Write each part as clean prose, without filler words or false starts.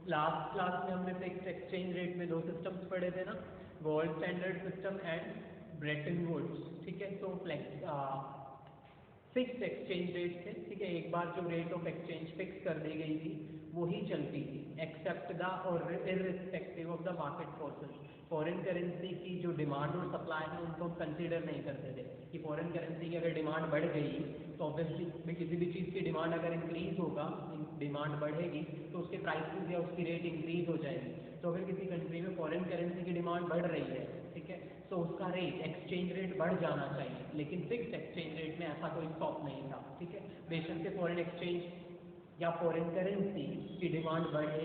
Last class में हमने fixed exchange rate में दो सिस्टम्स पढ़े थे ना, gold standard system and Bretton Woods, ठीक है। तो फिक्स्ड एक्सचेंज रेट थे, ठीक है। एक बार जो रेट ऑफ एक्सचेंज फिक्स कर दी गई थी वही चलती थी, एक्सेप्ट द और irrespective of the market forces. Foreign currency की जो डिमांड और सप्लाई है उनको हम कंसीडर नहीं करते थे कि फॉरेन करेंसी की अगर डिमांड बढ़ गई तो ऑब्वियसली किसी भी चीज़ की डिमांड अगर इंक्रीज होगा, डिमांड बढ़ेगी तो उसके प्राइसेस या उसकी रेट इंक्रीज हो जाएगी। तो अगर किसी कंट्री में फॉरेन करेंसी की डिमांड बढ़ रही है, ठीक है, तो उसका रेट एक्सचेंज रेट बढ़ जाना चाहिए, लेकिन फिक्स्ड एक्सचेंज रेट में ऐसा कोई स्टॉप नहीं था, ठीक है। बेशक से फॉरेन एक्सचेंज या फॉरेन करेंसी की डिमांड बढ़े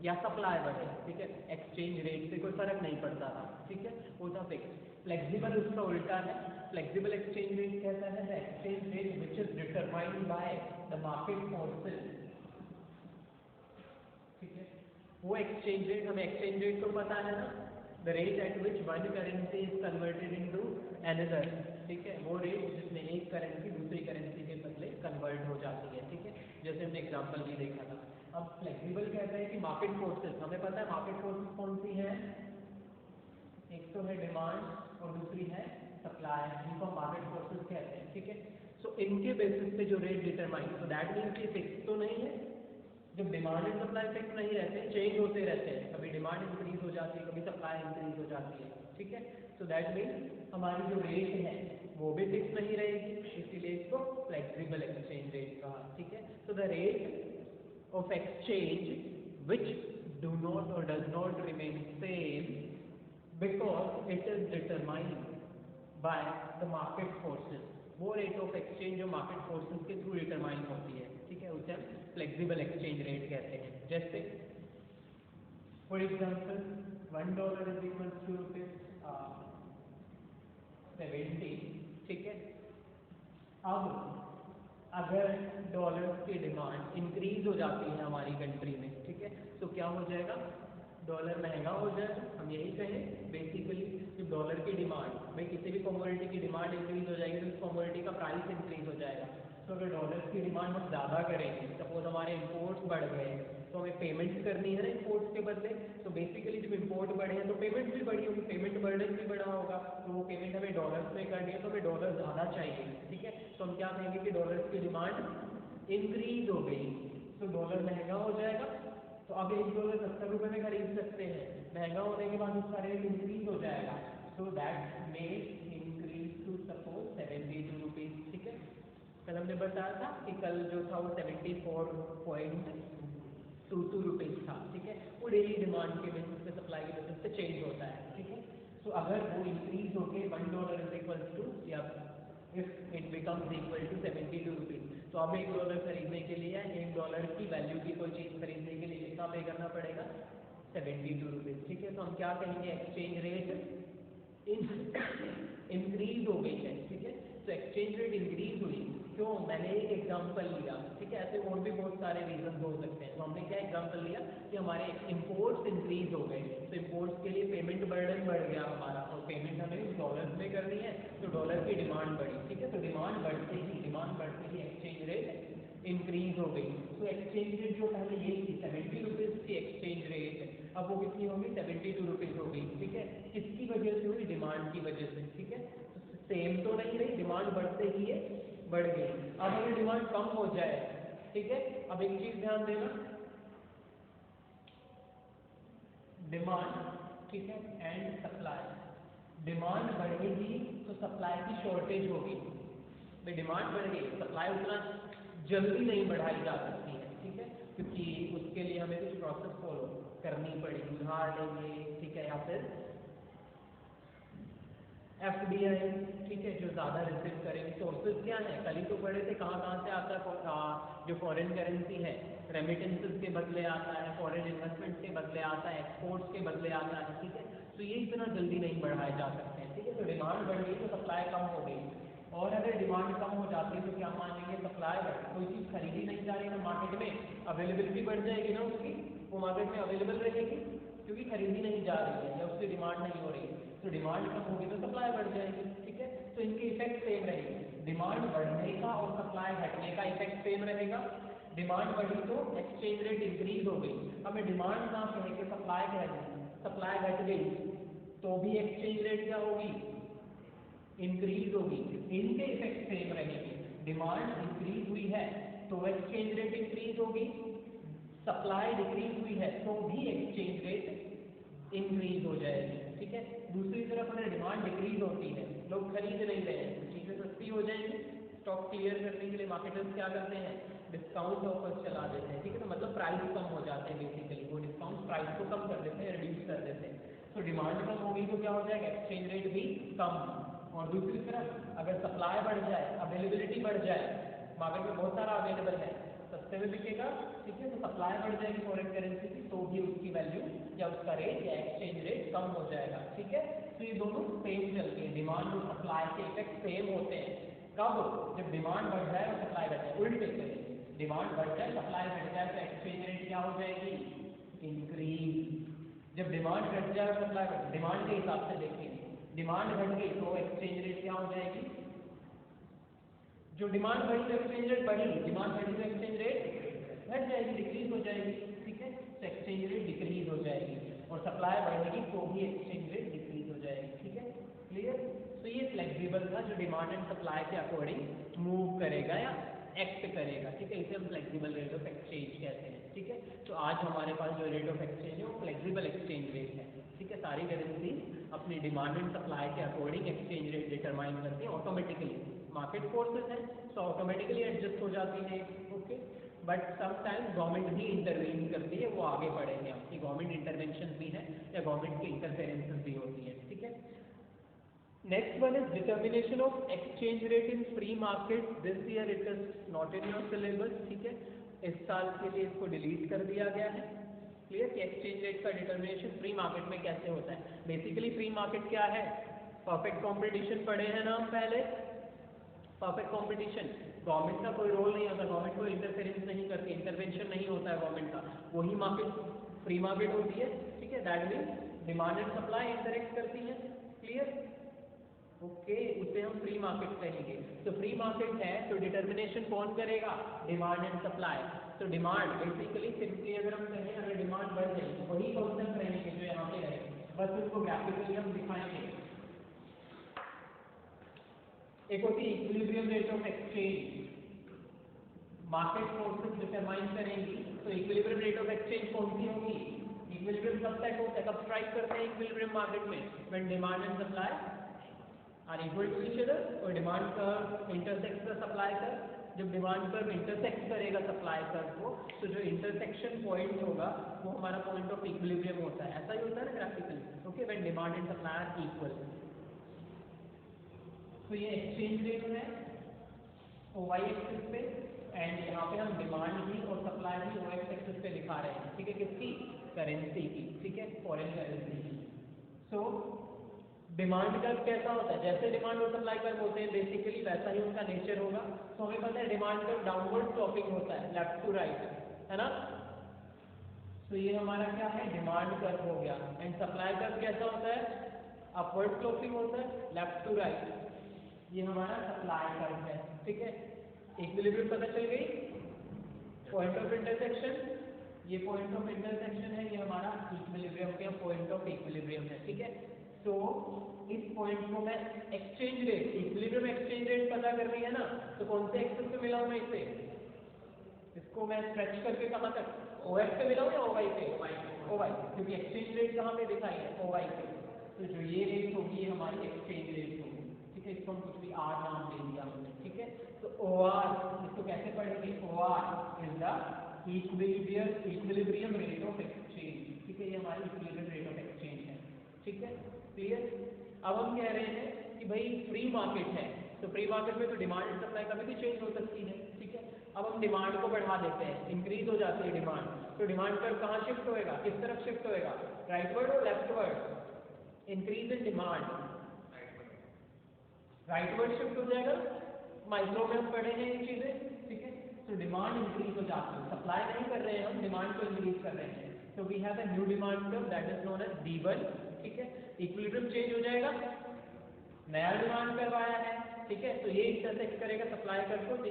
या सप्लाई बढ़े, ठीक है, एक्सचेंज रेट से कोई फर्क नहीं पड़ता था, ठीक है, वो था फिक्स। फ्लेक्सिबल उसका उल्टा है। फ्लेक्सिबल एक्सचेंज रेट कहता है the exchange rate which is determined by the market forces, ठीक है। वो एक्सचेंज रेट, हमें एक्सचेंज रेट तो पता है ना, the rate at which one currency is converted into another, ठीक है, वो रेट जिसमें एक करेंसी दूसरी करेंसी के बदले कन्वर्ट हो जाती है, ठीक है, जैसे हमने एग्जांपल भी देखा था। अब फ्लेक्सिबल कहता है कि मार्केट फोर्सेस, हमें पता है मार्केट फोर्सेस कौन सी है, एक तो है डिमांड और दूसरी है सप्लाई, जिनको मार्केट फोर्सेस कहते हैं, ठीक है। सो इनके बेसिस पे जो रेट डिटरमाइन, तो दैट मीन्स कि फिक्स तो नहीं है। जब डिमांड एंड सप्लाई फिक्स नहीं रहते, चेंज होते रहते हैं, कभी डिमांड इंक्रीज हो जाती है, कभी सप्लाई इंक्रीज हो जाती है, ठीक है। सो दैट मीन्स हमारी जो रेट है वो भी फिक्स नहीं रहेगी, इसीलिए इसको फ्लेक्सिबल एक्सचेंज रेट कहा, ठीक है। So the rate of exchange which do not और does not remain same because it is determined by the market forces. वो रेट ऑफ एक्सचेंज जो मार्केट फोर्सेस के थ्रू डिटरमाइन होती है, ठीक है, उसे हम फ्लेक्सिबल एक्सचेंज रेट कहते हैं। जैसे for example $1 is equal to ₹70, ठीक है। अब अगर डॉलर की डिमांड इंक्रीज हो जाती है हमारी कंट्री में, ठीक है, तो क्या हो जाएगा, डॉलर महंगा हो जाएगा। हम यही कहें बेसिकली, जब डॉलर की डिमांड, भाई किसी भी कमोडिटी की डिमांड इंक्रीज हो जाएगी तो उस कमोडिटी का प्राइस इंक्रीज हो जाएगा। तो अगर डॉलर की डिमांड हम ज़्यादा करेंगे, सपोज हमारे इम्पोर्ट्स बढ़ गए, तो हमें पेमेंट्स करनी है ना इम्पोर्ट्स के बदले, तो बेसिकली जब इम्पोर्ट बढ़े हैं तो पेमेंट भी बढ़ी होगी, पेमेंट बर्डन भी बढ़ा होगा, तो वो पेमेंट हमें डॉलर्स में करनी है, तो हमें डॉलर ज़्यादा चाहिए, ठीक है। तो हम क्या कहेंगे कि डॉलर्स की डिमांड इंक्रीज हो गई, तो डॉलर महंगा हो जाएगा। तो अब $1 ₹70 में खरीद सकते हैं, महंगा होने के बाद उसका रेट इंक्रीज हो जाएगा, so that may increase to suppose ₹72, ठीक है। कल हमने बताया था कि कल जो था वो 74.22 रुपीज़ था, ठीक है। वो डेली डिमांड के बेसिस पे, सप्लाई के बेसिस पे चेंज होता है, ठीक है। तो अगर वो इंक्रीज होके $1 इज इक्वल टू, या if it becomes equal to 72 rupees, तो अब $1 खरीदने के लिए, $1 की वैल्यू की कोई चीज़ खरीदने के लिए कितना पे करना पड़ेगा, 72 रुपीज़, ठीक है। तो हम क्या कहेंगे, एक्सचेंज रेट इंक्रीज हो गई है, ठीक है। तो एक्सचेंज रेट इंक्रीज हुई, क्यों, मैंने एक एग्जांपल लिया, ठीक है, ऐसे और भी बहुत सारे रीजन हो सकते हैं। तो हमने क्या एग्जांपल लिया कि हमारे इम्पोर्ट्स इंक्रीज हो गए, तो इम्पोर्ट्स के लिए पेमेंट बर्डन बढ़ गया हमारा, और पेमेंट हमें डॉलर्स में करनी है, तो डॉलर की डिमांड बढ़ी, ठीक है। तो डिमांड बढ़ते ही एक्सचेंज रेट इंक्रीज हो गई। तो एक्सचेंज रेट जो पहले ये थी 70 रुपीज़ की एक्सचेंज रेट, अब वो कितनी होगी, 72 रुपीज़ हो गई, ठीक है। किसकी वजह से हुई, डिमांड की वजह से, ठीक है। सेम तो नहीं रही, डिमांड बढ़ते ही है बढ़ गई। अब अगर डिमांड कम हो जाए, ठीक है, अब एक चीज ध्यान देना, डिमांड, ठीक है, एंड सप्लाई। डिमांड बढ़ेगी तो सप्लाई की शॉर्टेज होगी, भाई डिमांड बढ़ गई, सप्लाई उतना जल्दी नहीं बढ़ाई जा सकती है, ठीक है, क्योंकि उसके लिए हमें कुछ प्रोसेस फॉलो करनी पड़ेगी, उधार लेंगे, ठीक है, या फिर FDI, ठीक है, जो ज़्यादा रिसीव करेंगे। सोर्सेज क्या है, कल ही तो पढ़े थे, कहाँ कहाँ से आता है, जो फॉरेन करेंसी है, रेमिटेंसेस के बदले आता है, फॉरेन इन्वेस्टमेंट के बदले आता है, एक्सपोर्ट्स के बदले आता है, ठीक है। तो ये इतना जल्दी नहीं बढ़ाए जा सकते हैं, ठीक है। तो डिमांड बढ़ गई तो सप्लाई कम हो गई, और अगर डिमांड कम हो जाती है तो क्या मानेंगे, सप्लाई बढ़, कोई चीज़ खरीदी नहीं जा रही है तो मार्केट में अवेलेबिलिटी बढ़ जाएगी ना उसकी, वो मार्केट में अवेलेबल रहेगी क्योंकि खरीदी नहीं जा रही है या उसकी डिमांड नहीं हो रही है। तो डिमांड कम होगी तो सप्लाई बढ़ जाएगी, ठीक है। तो इनके इफेक्ट सेम रहेंगे, डिमांड बढ़ने का और सप्लाई घटने का इफेक्ट सेम रहेगा, डिमांड बढ़ी तो एक्सचेंज रेट इंक्रीज हो गई। हमें डिमांड ना कहे कि सप्लाई घट गई, सप्लाई घट गई तो भी एक्सचेंज रेट क्या होगी, इंक्रीज होगी। इनके इफेक्ट सेम रहेंगे। डिमांड इंक्रीज हुई है तो एक्सचेंज रेट इंक्रीज होगी, सप्लाई डिक्रीज हुई है तो भी एक्सचेंज रेट इंक्रीज हो जाएगी। ठीक है, दूसरी तरफ अगर डिमांड डिक्रीज होती है, लोग खरीद नहीं रहे हैं, तो चीजें सस्ती हो जाएंगी। स्टॉक क्लियर करने के लिए मार्केटर्स क्या करते हैं, डिस्काउंट ऑफर्स चला देते हैं। ठीक है, तो मतलब प्राइस कम हो जाते हैं, बेसिकली वो डिस्काउंट प्राइस को कम कर देते हैं, रिड्यूस कर देते हैं। तो डिमांड कम होगी तो क्या हो जाएगा, एक्सचेंज रेट भी कम। और दूसरी तरफ अगर सप्लाई बढ़ जाए, अवेलेबिलिटी बढ़ जाए, मार्केट में बहुत सारा अवेलेबल है, सस्ते में बिकेगा, ठीक है, तो सप्लाई बढ़ जाएगी फॉरेन करेंसी की, तो भी उसकी वैल्यू या उसका रेट या एक्सचेंज रेट कम हो जाएगा। ठीक है, तो ये दोनों सेम चलती है, डिमांड और सप्लाई के इफेक्ट सेम होते हैं। कब, जब डिमांड बढ़ जाए और सप्लाई घट जाए, उल्टे करेंगे, डिमांड बढ़ जाए सप्लाई घट जाए तो एक्सचेंज रेट क्या हो जाएगी, इंक्रीज। जब डिमांड घट जाए और सप्लाई घट, डिमांड के हिसाब से देखेंगे, डिमांड घट गई तो एक्सचेंज रेट क्या हो जाएगी, जो डिमांड बढ़ी तो एक्सचेंज रेट बढ़ी, डिमांड बढ़ी तो एक्सचेंज रेट घट जाएगी, डिक्रीज हो जाएगी। ठीक है, तो एक्सचेंज रेट डिक्रीज हो जाएगी, और सप्लाई बढ़ेगी तो भी एक्सचेंज रेट डिक्रीज हो जाएगी। ठीक है, क्लियर। तो ये फ्लेक्सिबल था जो डिमांड एंड सप्लाई के अकॉर्डिंग मूव करेगा या एक्ट करेगा। ठीक है, इसे हम फ्लेक्सिबल रेट ऑफ एक्सचेंज कहते हैं। ठीक है, तो आज हमारे पास जो रेट ऑफ एक्सचेंज है वो फ्लेक्सिबल एक्सचेंज रेट है। ठीक है, सारी करेंसी अपनी डिमांड एंड सप्लाई के अकॉर्डिंग एक्सचेंज रेट डिटरमाइन करती है ऑटोमेटिकली। मार्केट फोर्सेस है तो ऑटोमेटिकली एडजस्ट हो जाती है। ओके, बट समटाइम्स गवर्नमेंट भी इंटरवीन करती है, वो आगे बढ़ेंगे आपकी गवर्नमेंट इंटरवेंशन भी है या गवर्नमेंट की इंटरफेरेंसेस भी होती है। ठीक है, next one is determination of exchange rate in free market. This year it is not in your syllabus. ठीक है, इस साल के लिए इसको डिलीट कर दिया गया है। क्लियर, कि एक्सचेंज रेट का डिटर्मिनेशन फ्री मार्केट में कैसे होता है। बेसिकली फ्री मार्केट क्या है, परफेक्ट कॉम्पिटिशन पढ़े हैं ना हम पहले। परफेक्ट कॉम्पिटिशन, गवर्नमेंट का कोई रोल नहीं होता, गवर्नमेंट कोई इंटरफेरेंस नहीं करती, इंटरवेंशन नहीं होता है गवर्नमेंट का, वही मार्केट फ्री मार्केट होती है। ठीक है, that means demand and supply interact करती है। क्लियर, ओके, इसे हम फ्री मार्केट कहेंगे। तो फ्री मार्केट है तो डिटर्मिनेशन कौन करेगा, डिमांड एंड सप्लाई। तो डिमांड बेसिकली सिंपली अगर हम कहें, अगर डिमांड बढ़ जाए तो वही कॉन्सेप्ट रहेंगे जो यहाँ पे रहे, बस उसको ग्राफिकली हम दिखाएंगे। एक होती है equilibrium rate of exchange, market forces determine करेंगी। तो इक्विलिब्रियम रेट ऑफ एक्सचेंज कौन सी होगी, इक्विलिब्रियम कब तक होता है, कब स्ट्राइक करते हैं इक्विलिब्रियम मार्केट में, when demand and supply are equal to each other, और demand curve intersect the supply curve. जब डिमांड कर्व इंटरसेक्ट करेगा सप्लाई कर्व को, तो जो इंटरसेक्शन पॉइंट होगा वो हमारा पॉइंट ऑफ इक्विलिब्रियम होता है। ऐसा ही होता है ना graphically. Okay, when demand and supply are equal. तो ये एक्सचेंज रेट है OY एक्सिस पे, एंड यहाँ पे हम डिमांड भी और सप्लाई भी OX एक्सिस पे दिखा रहे हैं। ठीक है, किसकी, करेंसी की। ठीक है, फॉरेन करेंसी की। सो डिमांड कर्व कैसा होता है, जैसे डिमांड और सप्लाई कर्व होते हैं बेसिकली वैसा ही उनका नेचर होगा। तो हमें पता है डिमांड कर्व डाउनवर्ड स्लोपिंग होता है, लेफ्ट टू राइट, है ना। तो ये हमारा क्या है, डिमांड कर्व हो गया। एंड सप्लाई कर्व कैसा होता है, अपवर्ड स्लोपिंग होता है, लेफ्ट टू राइट। ये हमारा सप्लाई कर्व है। ठीक है, इक्विलिब्रियम पता चल गई, पॉइंट ऑफ इंटरसेक्शन, ये पॉइंट ऑफ इंटरसेक्शन है, ये हमारा इक्विलिब्रियम का पॉइंट ऑफ इक्विलिब्रियम है। ठीक है, तो इस पॉइंट को मैं exchange rate, equilibrium exchange rate पता करनी है ना, तो कौन से एक्सिस पे मिलाऊं मैं इसे, इसको मैं स्ट्रेच करके कहां तक, OX पे मिलाऊं या OY पे, OY, क्योंकि एक्सचेंज रेट कहां पे दिखाई है, OY पे। तो जो ये रेट होगी ये हमारी एक्सचेंज रेट होगी। ठीक है, इसको हम कुछ भी R नाम दे दिया हमने। ठीक है, तो OR, इसको कैसे पढ़ेंगे, OR is the equilibrium rate of exchange. ठीक है, ये हमारी इक्विलिब्रियम रेट ऑफ एक्सचेंज है। ठीक है, क्लियर। अब हम कह रहे हैं कि भाई फ्री मार्केट है, तो फ्री मार्केट में तो डिमांड एंड सप्लाई कभी भी चेंज हो सकती है। ठीक है, अब हम डिमांड को बढ़ा देते हैं, इंक्रीज हो जाती है डिमांड, तो डिमांड कर्व कहाँ शिफ्ट होएगा, किस तरफ शिफ्ट होएगा, राइटवर्ड और leftward, increase in demand rightward shift हो जाएगा। माइक्रो में हम पढ़े हैं ये चीजें। ठीक है, तो डिमांड इंक्रीज हो जाती है, सप्लाई नहीं कर रहे हैं हम, डिमांड को इंक्रीज कर रहे हैं। तो we have a new demand curve that is known as D1। ठीक है, इक्विलिब्रियम चेंज हो जाएगा, नया डिमांड कर्व आया है। ठीक है, तो ये इंटरसेक्ट करेगा सप्लाई कर्व को,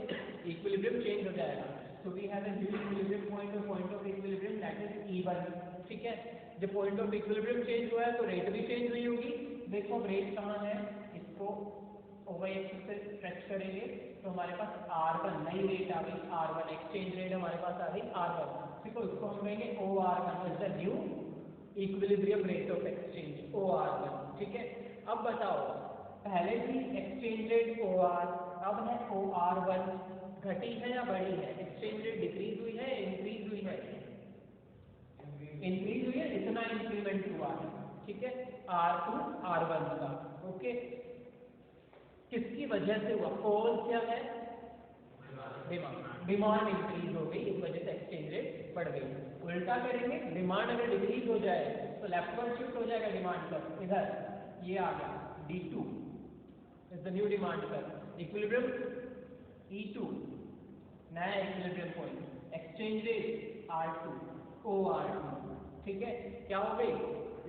इक्विलिब्रियम चेंज हो जाएगा। So we have a new equilibrium point or point of equilibrium that is E1. ठीक है, जब पॉइंट ऑफ इक्विलिब्रियम चेंज हुआ है तो रेट भी चेंज हुई होगी। देखो अब रेट कहाँ है, इसको ओवर एक्सिस से स्ट्रेच करेंगे तो हमारे पास R1 नई रेट आ गई, R1 एक्सचेंज रेट हमारे पास आ गई R1। ठीक है, इसको हम कहेंगे OR1 is the new equilibrium rate of exchange OR1। ठीक है, अब बताओ पहले थी एक्सचेंज रेट OR, अब है OR1, घटी है या बढ़ी है? एक्सचेंज रेट डिक्रीज हुई है, इंक्रीज हुई है? इंक्रीज हुई है, इतना इंक्रीमेंट हुआ है। ठीक है, R2 R1 का। ओके, किसकी वजह से हुआ? कॉज क्या है? डिमांड। डिमांड इंक्रीज हो गई, इस वजह से एक्सचेंज रेट बढ़ गई। उल्टा करेंगे, डिमांड अगर डिक्रीज हो जाए तो लेफ्टवर्ड शिफ्ट हो जाएगा डिमांड पर, इधर ये आ गया D2 is the new demand पर। इक्विलिब्रियम E2 नया equilibrium point, exchange rate R2 OR2। ठीक है, क्या हो गई?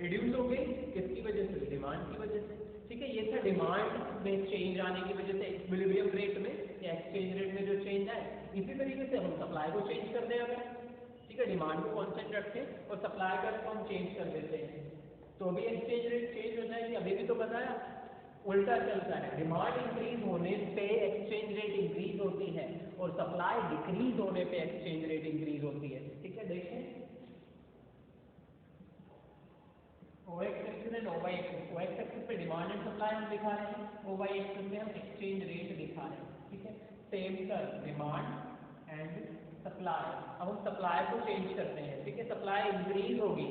रिड्यूस हो गई, किसकी वजह से? डिमांड की वजह से। ठीक है, ये था डिमांड में चेंज आने की वजह से इक्विलिब्रियम रेट में या एक्सचेंज रेट में जो चेंज आए। इसी तरीके से हम सप्लाई को चेंज कर दें अगर, ठीक है, डिमांड को कांस्टेंट रखें और सप्लाई का हम चेंज कर देते हैं तो भी एक्सचेंज रेट चेंज हो जाएगी। अभी भी तो बताया, उल्टा चलता है, डिमांड इंक्रीज होने पे एक्सचेंज रेट इंक्रीज होती है और सप्लाई डिक्रीज होने पे एक्सचेंज रेट इंक्रीज होती है। ठीक है, देखें OX axis and OY axis. OX axis पे डिमांड एंड सप्लाई हम दिखा रहे हैं, OY एक्सिस पे हम एक्सचेंज रेट दिखा रहे हैं। ठीक है, सेम कर डिमांड एंड सप्लाई। अब हम सप्लाई को चेंज करते हैं। ठीक है, सप्लाई इंक्रीज होगी,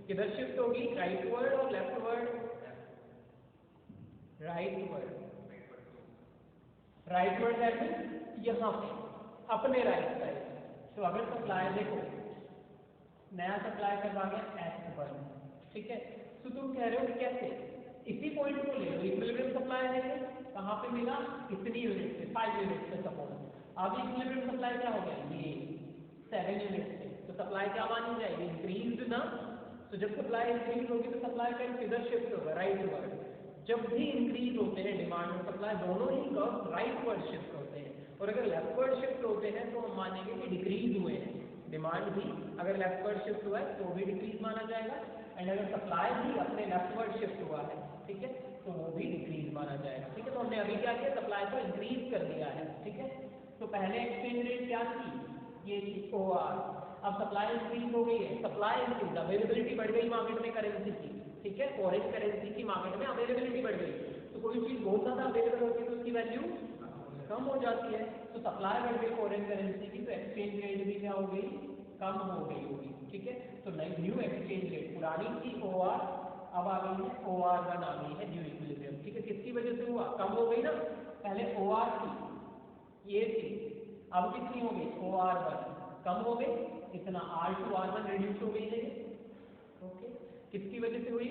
किधर शिफ्ट होगी? राइटवर्ड और leftward? Rightward. Rightward that means यहाँ पे अपने राइट साइड। तो अगर सप्लाई देखो, नया सप्लाई करवा गया S1। ठीक है, तो तुम कह रहे हो कि कैसे? इसी पॉइंट को ले लो, इक्विलिब्रियम सप्लाई है, कहाँ पे मिला? इतनी यूनिट से, 5 यूनिट से सपोज। अब इक्विलिब्रियम सप्लाई क्या हो गया? ये 7 यूनिट से। तो सप्लाई क्या मानी जाएगी? इंक्रीज्ड ना। तो जब सप्लाई इंक्रीज होगी तो सप्लाई का किधर शिफ्ट होगा? राइटवर्ड। जब भी इंक्रीज होते हैं डिमांड और सप्लाई, दोनों ही कर्व राइटवर्ड शिफ्ट होते हैं। और अगर लेफ्टवर्ड शिफ्ट होते हैं तो हम मानेंगे कि डिक्रीज हुए हैं। डिमांड भी अगर लेफ्टवर्ड शिफ्ट हुआ है तो भी डिक्रीज माना जाएगा, एंड अगर सप्लाई भी अपने लेफ्टवर्ड शिफ्ट हुआ है, ठीक है, तो वो भी डिक्रीज माना जाएगा। ठीक है, तो हमने अभी क्या किया? सप्लाई को इंक्रीज कर दिया है। ठीक है, तो पहले एक्सचेंज रेट क्या थी? ये थी OR। अब सप्लाई इंक्रीज हो गई है, सप्लाई इंक्रीज, अवेलेबिलिटी बढ़ गई मार्केट में करेंसी की। ठीक है, फॉरेन करेंसी की मार्केट में अवेलेबिलिटी बढ़ गई। तो कोई चीज बहुत ज्यादा अवेलेबल होती है तो उसकी वैल्यू कम हो जाती है। तो सप्लाई बढ़ गई फॉरेन करेंसी की, तो एक्सचेंज रेट भी क्या हो गई? कम हो गई होगी। ठीक है, तो न्यू एक्सचेंज रेट, पुरानी थी OR, अब आ गई है OR1 आ गई है न्यू इक्विलिब्रियम। ठीक है, किसकी वजह से हुआ? कम हो गई ना, पहले OR थी, ये थी, अब कितनी हो गई? OR1 कम हो गई, इतना R2 R1 रिड्यूस हो गई है। ओके, किसकी वजह से हुई?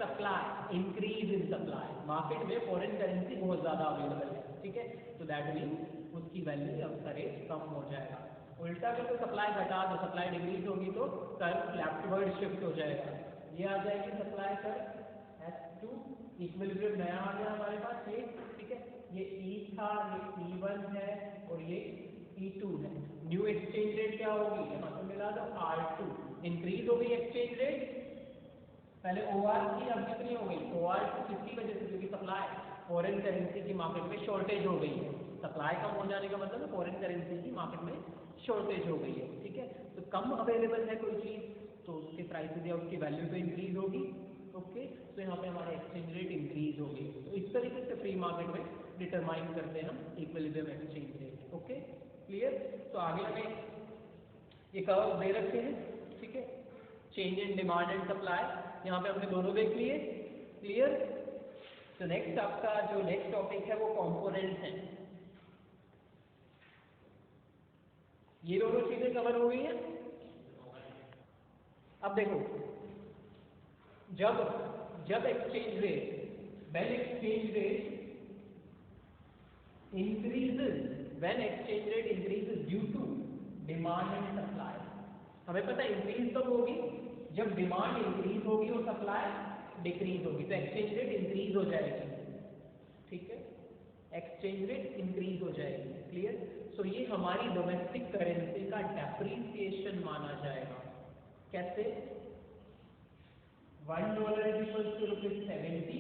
Supply, increase in supply. Market में फॉरेन करेंसी बहुत ज्यादा अवेलेबल है। ठीक है, तो दैट मीन उसकी वैल्यू अब का रेट कम हो जाएगा। उल्टा करके सप्लाई घटा दो, सप्लाई डिक्रीज होगी तो कर्व लेफ्टवर्ड शिफ्ट हो जाएगा। ये आ जाएगी सप्लाई कर्व S2, इक्विलिब्रियम नया आ गया हमारे पास ये। ठीक है, ये E था, ये E1 है और ये E2 है। न्यू एक्सचेंज रेट क्या होगी? यहाँ पे मिला दो R2, इंक्रीज हो गई एक्सचेंज रेट, पहले OR की, अब कितनी हो गई? OR2 किसकी वजह से? क्योंकि सप्लाई फॉरेन करेंसी की मार्केट में शॉर्टेज हो गई है। सप्लाई कम हो जाने का मतलब है फॉरेन करेंसी की मार्केट में शॉर्टेज हो गई है। ठीक है, तो कम अवेलेबल है कोई चीज तो उसके प्राइसेस या उसकी वैल्यू तो इंक्रीज होगी। ओके, तो यहाँ पे हमारा एक्सचेंज रेट इंक्रीज होगी। तो इस तरीके से फ्री मार्केट में डिटरमाइन करते हैं हम equilibrium exchange rate. Okay, clear? तो आगे हमें ये कर्व दे रखे हैं। ठीक है, change in demand and supply, यहाँ पे हमने दोनों देख लिए। क्लियर? तो नेक्स्ट आपका जो नेक्स्ट टॉपिक है वो कंपोनेंट्स है। ये दोनों चीजें कवर हो गई हैं। अब देखो, जब exchange rate, when exchange rate increases, when exchange rate increases due to demand and supply. हमें पता है इंक्रीज कब होगी? जब डिमांड इंक्रीज होगी और सप्लाई डिक्रीज होगी, तो एक्सचेंज रेट इंक्रीज हो जाएगी। ठीक है, एक्सचेंज रेट इंक्रीज हो जाएगी। क्लियर? तो ये हमारी डोमेस्टिक करेंसी का डेप्रीसिएशन माना जाएगा। कैसे? $1 इज इक्वल टू ₹70,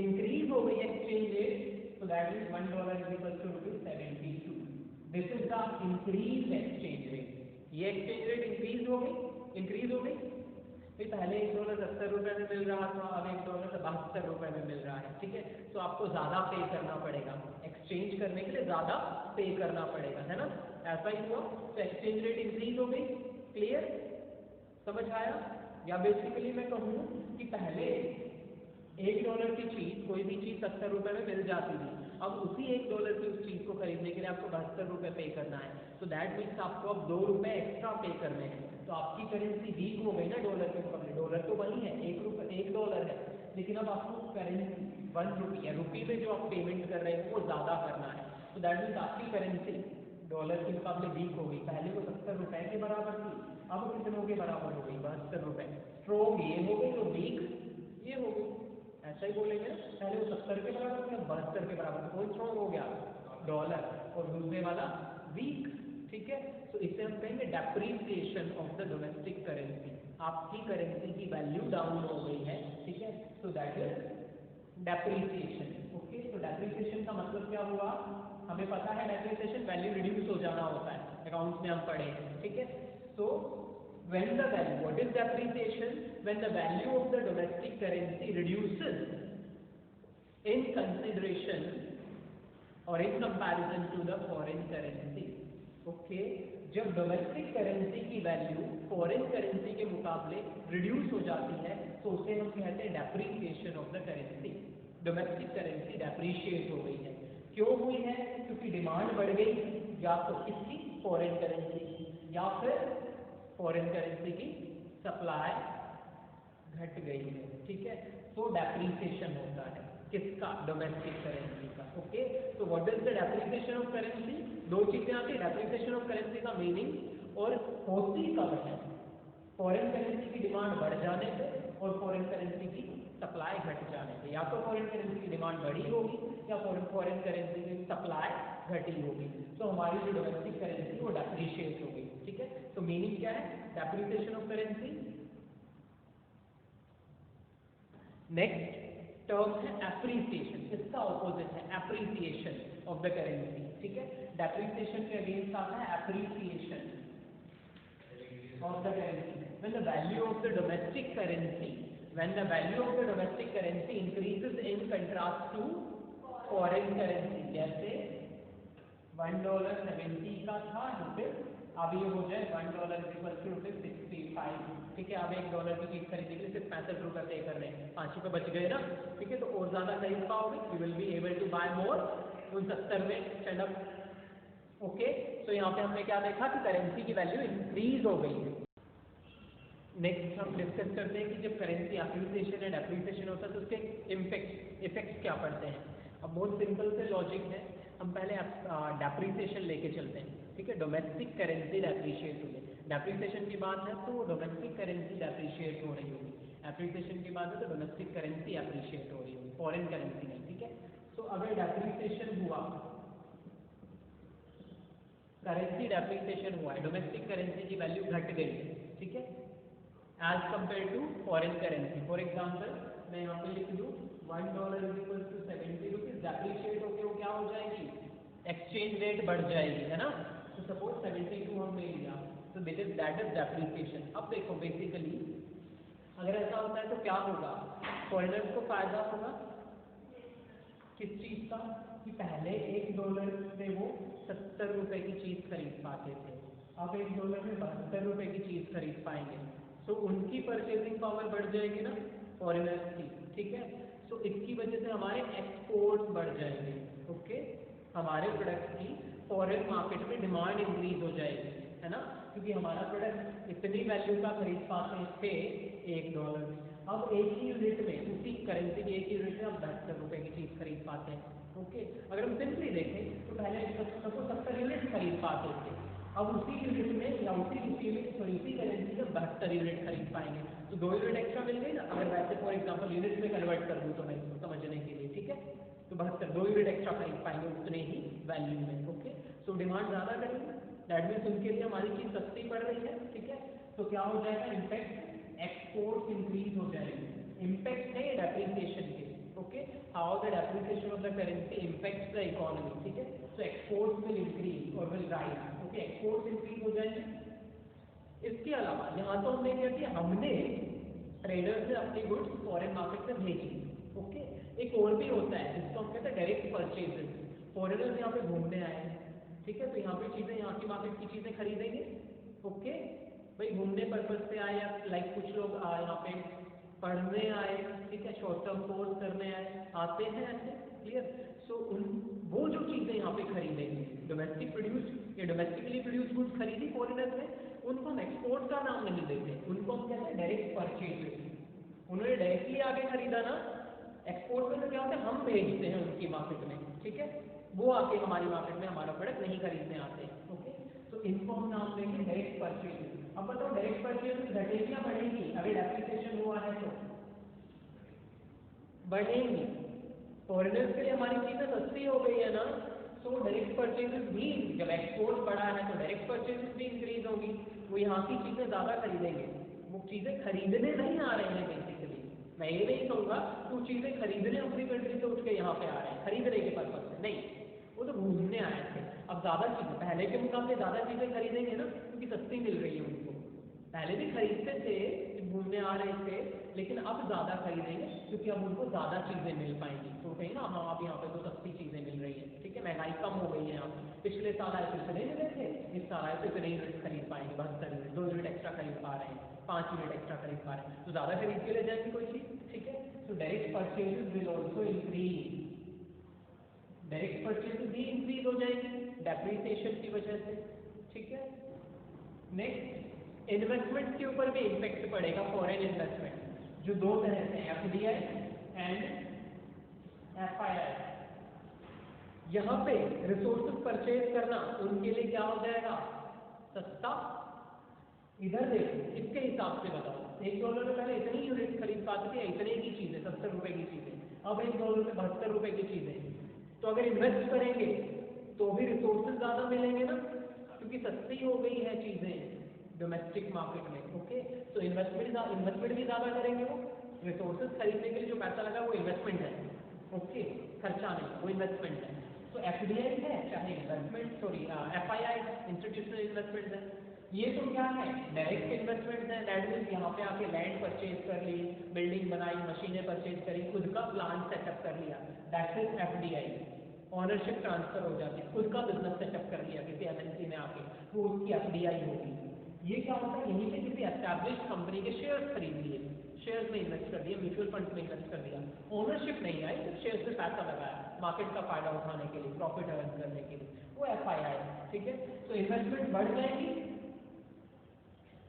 इंक्रीज हो गई exchange rate, so that is $1 is equal to ₹72. This is the increased exchange rate. ये exchange rate increase हो गई। तो पहले $1 ₹70 में मिल रहा था, अब $1 ₹72 में मिल रहा है, ठीक है। तो आपको ज्यादा पे करना पड़ेगा, एक्सचेंज करने के लिए ज्यादा पे करना पड़ेगा, है ना। ऐसा ही हुआ, तो एक्सचेंज रेट इंक्रीज हो गई। क्लियर? समझ आया? या बेसिकली मैं कहूँ कि पहले $1 की चीज, कोई भी चीज ₹70 में मिल जाती थी, अब उसी $1 की उस चीज को खरीदने के लिए आपको ₹72 पे करना है। तो दैट मीन्स आपको अब ₹2 एक्स्ट्रा पे करने हैं। तो आपकी करेंसी वीक हो गई ना डॉलर के मुकाबले। डॉलर तो वही है, $1 है, लेकिन अब आपको करेंसी ₹1 है, रुपये में जो आप पेमेंट कर रहे हैं वो ज्यादा करना है। तो दैट मीन्स आपकी करेंसी डॉलर के मुकाबले वीक हो गई। पहले वो ₹70 के बराबर थी, अब कितनों के बराबर हो गई? ₹72। स्ट्रॉन्ग ये हो गई और वीक ये हो गई। ऐसा ही बोलेंगे ना, पहले वो 70 के बराबर था, 72 के बराबर। कौन स्ट्रॉन्ग हो गया? डॉलर, और दूसरे वाला वीक, ठीक है। तो इसे हम कहेंगे depreciation of the domestic currency. आपकी करेंसी की वैल्यू डाउन हो गई है, ठीक है। So that is depreciation. Okay, तो डेप्रीसिएशन का मतलब क्या हुआ? हमें पता है डेप्रीसिएशन वैल्यू रिड्यूस हो जाना होता है, अकाउंट्स में हम पढ़े हैं, ठीक है। सो when the value, what is depreciation? When the value of the domestic currency reduces in consideration or in comparison to the foreign currency. Okay, जब डोमेस्टिक करेंसी की वैल्यू फॉरेन करेंसी के मुकाबले रिड्यूस हो जाती है तो उसे हम कहते हैं depreciation of the currency. Domestic currency depreciate हो गई है। क्यों हुई है? क्योंकि डिमांड बढ़ गई, या तो किसकी? फॉरेन करेंसी की, या फिर फॉरेन करेंसी की सप्लाई घट गई है, ठीक है। तो डेप्रीसिएशन होता है किसका? डोमेस्टिक करेंसी का। ओके, तो what is the depreciation of currency? दो चीजें आती है डेप्रीसिएशन ऑफ करेंसी का मीनिंग, और होती कब है? फॉरेन करेंसी की डिमांड बढ़ जाने पे और फॉरेन करेंसी की सप्लाई घट जाने पे। या तो फॉरेन करेंसी की डिमांड बढ़ी होगी या फॉरेन करेंसी की सप्लाई घटी होगी। तो हमारी जो डोमेस्टिक करेंसी वो डेप्रीशिएट हो गई, ठीक है। तो मीनिंग क्या है depreciation of currency? Next term है एप्रिसिएशन, इसका ऑपोजिट है एप्रिसिएशन ऑफ द करेंसी, ठीक है। डेप्रीसिएशन के अगेंस्ट आता है appreciation of the currency. When the value of the domestic currency increases in contrast to foreign currency, जैसे $1.70 का था रुपये, अब ये हो जाए $1 = ₹65, ठीक है। अब $1 की चीज खरीदने के लिए सिर्फ ₹65 पे कर रहे हैं, ₹5 बच गए ना, ठीक है। तो और ज्यादा खरीद पाओगे, you will be able to buy more उन 70 में स्टैंड अप। ओके, तो यहाँ पे हमने क्या देखा कि करेंसी की वैल्यू इंक्रीज हो गई है। नेक्स्ट हम डिस्कस करते हैं कि जब करेंसी एप्रिसिएशन एंड डेप्रिसिएशन होता है तो उसके इफेक्ट्स क्या पड़ते हैं। अब बहुत सिंपल से लॉजिक है, हम पहले डेप्रिसिएशन लेके चलते हैं, ठीक है। डोमेस्टिक करेंसी डेप्रिशिएट हो गई, डेप्रिसिएशन की बात है तो डोमेस्टिक करेंसी डेप्रिशिएट हो रही होगी, एप्रिसिएशन की बात है तो डोमेस्टिक करेंसी एप्रिशिएट हो रही होगी, फॉरेन करेंसी नहीं, ठीक है। तो अगर डेप्रिसिएशन हुआ, करेंसी डेप्रिसिएशन हुआ है, डोमेस्टिक करेंसी की वैल्यू घट गई, ठीक है, as compare to foreign currency. For example मैं यहाँ पे लिख दूँ $1 = 70 रुपीज, डेप्रिशिएट होकर वो क्या हो जाएगी? एक्सचेंज रेट बढ़ जाएगी, है ना। तो सपोज 72 हमने लिया, तो दैट इज डेप्रिसिएशन। अब देखो बेसिकली अगर ऐसा होता है तो क्या होगा? फॉरेनर्स को फायदा होगा किस चीज का? कि पहले $1 से वो ₹70 की चीज खरीद पाते थे, अब $1 में ₹72 की चीज खरीद पाएंगे। तो उनकी परचेजिंग पावर बढ़ जाएगी ना फॉरेनर्स की, ठीक है। तो इसकी वजह से हमारे एक्सपोर्ट्स बढ़ जाएंगे, ओके। हमारे प्रोडक्ट की फॉरेन मार्केट में डिमांड इंक्रीज हो जाएगी, है ना, क्योंकि हमारा प्रोडक्ट इतनी वैल्यू का खरीद पाते थे $1 में, अब एक ही यूनिट में उसी करेंसी की एक ही यूनिट में हम ₹72 की चीज खरीद पाते हैं, ओके। अगर हम सिंपली देखें तो पहले सबको 70 यूनिट खरीद पाते थे, अब उसी यूनिट में या उसी करेंसी में 72 यूनिट खरीद पाएंगे, तो 2 यूनिट एक्स्ट्रा मिल गई ना। अगर वैसे फॉर एग्जांपल यूनिट में कन्वर्ट कर दूँ तो मैं समझने के लिए, ठीक है, तो 72 2 यूनिट एक्स्ट्रा खरीद पाएंगे उतने ही वैल्यू में, ओके। सो डिमांड ज़्यादा करेंगे, दैट मीन्स उनके लिए हमारी चीज़ सस्ती पड़ रही है, ठीक है। तो क्या हो जाएगा, इम्पैक्ट एक्सपोर्ट इंक्रीज हो जाएंगे, इम्पैक्ट है डेप्रिसिएशन के, okay. How the depreciation of the currency impacts the economy, ठीक है। सो एक्सपोर्ट्स विल इंक्रीज और will rise, okay, exports increase हो जाएंगे। इसके अलावा यहाँ तो हमने क्या किया, हमने ट्रेडर से अपनी गुड्स फॉरेन मार्केट में भेजी, ओके। एक और भी होता है जिसको हम कहते हैं डायरेक्ट परचेजेस, फॉरेनर्स यहाँ पे घूमने आए, ठीक है, तो यहाँ पे चीज़ें, यहाँ की मार्केट की चीज़ें खरीदेंगे, ओके। भाई घूमने पर्पज से आए, या लाइक कुछ लोग यहाँ पे पढ़ने आए, ठीक है, शॉर्ट टर्म कोर्स करने आए, आते हैं ऐसे, क्लियर। सो उन वो जो चीज़ें यहाँ पे खरीदेंगे, डोमेस्टिक प्रोड्यूस या डोमेस्टिकली प्रोड्यूस गुड्स खरीदी फॉरेनर्स ने, उनको हम एक्सपोर्ट का नाम नहीं देते, उनको हम कहते हैं डायरेक्ट परचेजेस। उन्होंने डायरेक्टली आके खरीदा ना, एक्सपोर्ट में तो क्या होता है, हम भेजते हैं उनकी मार्केट में, ठीक है, वो आके हमारी मार्केट में हमारा प्रोडक्ट नहीं खरीदने आते, ओके। तो इनको हम नाम देंगे डायरेक्ट परचेजेस। अब बताओ डायरेक्ट परचेजेस घटेगी या बढ़ेगी, अगर डेप्रिसिएशन हुआ है तो बढ़ेंगी, फॉरेनर्स के लिए हमारी चीज़ें सस्ती हो गई है ना, तो डायरेक्ट परचेजेस भी, जब एक्सपोर्ट बढ़ा है तो डायरेक्ट परचेजेस भी इंक्रीज होगी, वो यहाँ की चीज़ें ज़्यादा खरीदेंगे, वो चीज़ें खरीदने नहीं आ रहे हैं बेसिकली। मैं ये नहीं कहूँगा कि वो चीज़ें खरीदने अपनी कंट्री से उठ के यहाँ पे आ रहे हैं खरीदने के पर्पज से, नहीं, वो तो घूमने आए थे। अब ज़्यादा चीज़ें पहले के मुकाबले ज़्यादा चीज़ें खरीदेंगे ना, क्योंकि सस्ती मिल रही है उनको, पहले भी खरीदते थे, घूमने आ रहे थे, लेकिन अब ज़्यादा खरीदेंगे क्योंकि अब उनको ज़्यादा चीज़ें मिल पाएंगी, तो कहीं ना, हाँ अब यहाँ पे तो सस्ती चीज़ें मिल रही है, ठीक है, महंगाई कम हो गई है यहाँ। पिछले साल आए तो इतने मिले थे, इस साल आए तो इतने यूनिट खरीद पाएंगे, 72 यूनिट, 2 यूनिट एक्स्ट्रा खरीद पा रहे हैं, 5 यूनिट एक्स्ट्रा खरीद पा रहे हैं, तो ज़्यादा खरीद के ले जाएंगे कोई चीज़, ठीक है। तो direct purchases will also increase, direct purchases भी इंक्रीज हो जाएंगी डेप्रिसिएशन की वजह से, ठीक है। नेक्स्ट, इन्वेस्टमेंट के ऊपर भी इम्पैक्ट पड़ेगा, फॉरेन इन्वेस्टमेंट, जो दो तरह से एफडीआई एंड एफआईआई। यहाँ पे रिसोर्सेज परचेज करना उनके लिए क्या हो जाएगा, सस्ता। इधर देखो, इसके हिसाब से बताओ, $1 में पहले इतनी यूनिट खरीद पाते थे, इतने की चीजें, 70 रुपए की चीजें, अब $1 में 72 रुपए की चीजें। तो अगर इन्वेस्ट करेंगे तो भी रिसोर्सेज ज्यादा मिलेंगे ना, क्योंकि सस्ती हो गई है चीजें डोमेस्टिक मार्केट में, ओके। तो इन्वेस्टमेंट भी ज्यादा करेंगे, वो रिसोर्सेज खरीदने के लिए जो पैसा लगा वो इन्वेस्टमेंट है, ओके, खर्चा नहीं, वो इन्वेस्टमेंट है। तो एफडीआई है चाहे investment, sorry FII institutional investment है, ये तो क्या है, डायरेक्ट इन्वेस्टमेंट है, दैट मीन्स यहाँ पे आके लैंड परचेज कर ली, बिल्डिंग बनाई, मशीनें परचेज करी, खुद का प्लांट सेटअप कर लिया, that is FDI, ownership transfer हो जाती है, खुद का बिजनेस सेटअप कर लिया किसी एमएनसी में आके, वो उसकी एफडीआई होगी। ये क्या होता है, यहीं पे किसी एस्टैब्लिश्ड कंपनी के शेयर्स खरीद लिए, शेयर्स में इन्वेस्ट कर दिया, म्यूचुअल फंड में इन्वेस्ट कर दिया, ओनरशिप नहीं आई, सिर्फ शेयर्स में पैसा लगाया मार्केट का फायदा उठाने के लिए, प्रॉफिट अर्न करने के लिए, वो एफआईआई, ठीक है। तो इन्वेस्टमेंट बढ़ जाएगी,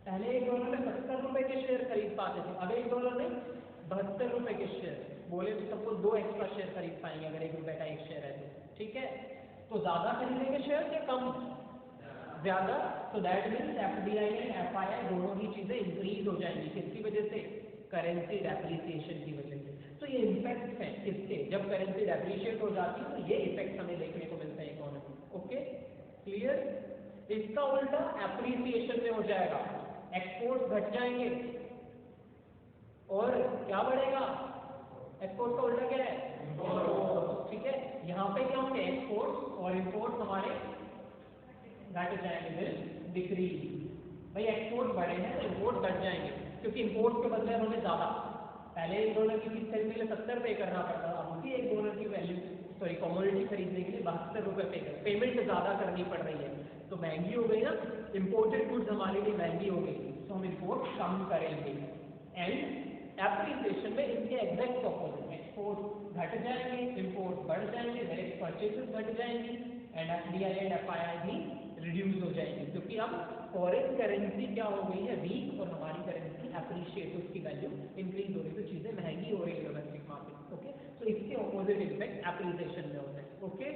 पहले $1 में 70 रुपए के शेयर खरीद पाते थे, अब $1 में 72 रुपए के शेयर, बोले तो सबको 2 एक्स्ट्रा शेयर खरीद पाएंगे अगर $1 का एक शेयर है तो, ठीक है। तो ज्यादा खरीदेंगे शेयर या कम, ज्यादा, तो that means FDI and FII दोनों ही चीजें इंक्रीज हो जाएंगी, किसकी वजह से, करेंसी डेप्रिसिएशन की वजह से। तो ये इम्पैक्ट है किसके, जब करेंसी डेप्रिशिएट हो जाती है तो ये इफेक्ट हमें देखने को मिलता है इकोनॉमी, ओके, क्लियर। इसका उल्टा एप्रिसिएशन में हो जाएगा, एक्सपोर्ट घट जाएंगे और क्या बढ़ेगा, एक्सपोर्ट का उल्टा क्या है, ठीक है। यहाँ पे क्या होंगे, एक्सपोर्ट और इंपोर्ट हमारे घट जाएंगे, डिक्रीज। भाई एक्सपोर्ट बढ़े हैं तो इंपोर्ट घट जाएंगे, क्योंकि इंपोर्ट के बदले हमें ज्यादा, पहले $1 की चीज खरीदने के लिए 70 पे करना पड़ता था, अब उसी $1 की वैल्यू, सॉरी कमोडिटी खरीदने के लिए 72 रुपए पे कर, पेमेंट ज्यादा करनी पड़ रही है, तो महंगी हो गई ना, इंपोर्टेड गुड्स हमारे लिए महंगी हो गई, तो हम इंपोर्ट कम करेंगे। एंड एप्रिसिएशन में इनके एग्जैक्ट ऑपोजिट, एक्सपोर्ट घट जाएंगे, इंपोर्ट बढ़ जाएंगे, डायरेक्ट परचेजेस घट जाएंगी, एंड एफडीआई एंड एफआईआई भी रिड्यूस हो जाएंगे, क्योंकि अब फॉरेन करेंसी क्या हो गई है, वीक, और हमारी करेंसी एप्रिशिएट, उसकी वैल्यू इंक्रीज हो रही है, तो चीजें महंगी हो रही है डोमेस्टिक मार्केट, ओके। तो इसके ऑपोजिट इम्पैक्ट एप्रिसिएशन में होता है, ओके।